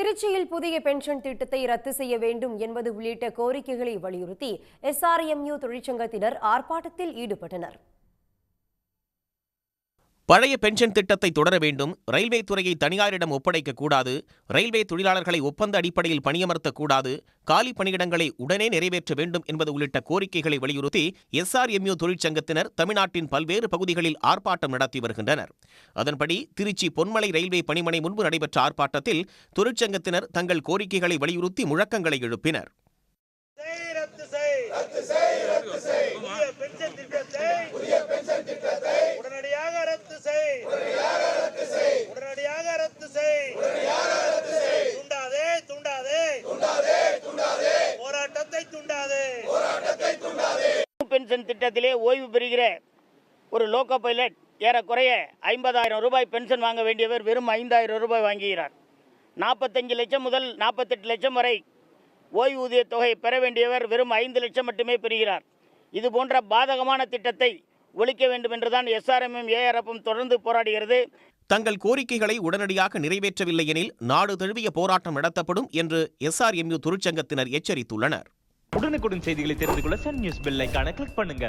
திருச்சியில் புதிய பென்ஷன் திட்டத்தை ரத்து செய்ய வேண்டும் என்பது உள்ளிட்ட கோரிக்கைகளை வலியுறுத்தி SRMU தொழிற்சங்கத்தினர் ஆர்ப்பாட்டத்தில் ஈடுபட்டனர். பழைய பென்ஷன் திட்டத்தை தொடர வேண்டும், ரயில்வே துறையை தனியாரிடம் ஒப்படைக்கக்கூடாது, ரயில்வே தொழிலாளர்களை ஒப்பந்த அடிப்படையில் பணியமர்த்தக்கூடாது, காலி பணியிடங்களை உடனே நிறைவேற்ற வேண்டும் என்பது உள்ளிட்ட கோரிக்கைகளை வலியுறுத்தி SRMU தொழிற்சங்கத்தினர் தமிழ்நாட்டின் பல்வேறு பகுதிகளில் ஆர்ப்பாட்டம் நடத்தி வருகின்றனர். அதன்படி திருச்சி பொன்மலை ரயில்வே பணிமனை முன்பு நடைபெற்ற ஆர்ப்பாட்டத்தில் தொழிற்சங்கத்தினர் தங்கள் கோரிக்கைகளை வலியுறுத்தி முழக்கங்களை எழுப்பினர். பென்ஷன் திட்டத்திலே ஓய்வு பெறுகிற ஒரு லோக்கோ பைலட் ஏறக்குறைய 50,000 ரூபாய் பென்ஷன் வாங்க வேண்டியவர் வெறும் 5,000 ரூபாய் வாங்குகிறார். 45 லட்சம் முதல் 48 லட்சம் வரை ஓய்வூதிய தொகை பெற வேண்டியவர் வெறும் 5 லட்சம் மட்டுமே பெறுகிறார். இது போன்ற பாதகமான திட்டத்தை ஒழிக்க வேண்டும் என்றுதான் SRMM ARFம் தொடர்ந்து போராடுகிறது. தங்கள் கோரிக்கைகளை உடனடியாக நிறைவேற்றவில்லை எனில் நாடு தழுவிய போராட்டம் நடத்தப்படும் என்று SRMU தொழிற்சங்கத்தினர் எச்சரித்துள்ளனர். உடனுக்குடன் செய்திகளை தெரிந்து கொள்ள சன் நியூஸ் பெல் ஐகானை கிளிக் பண்ணுங்க.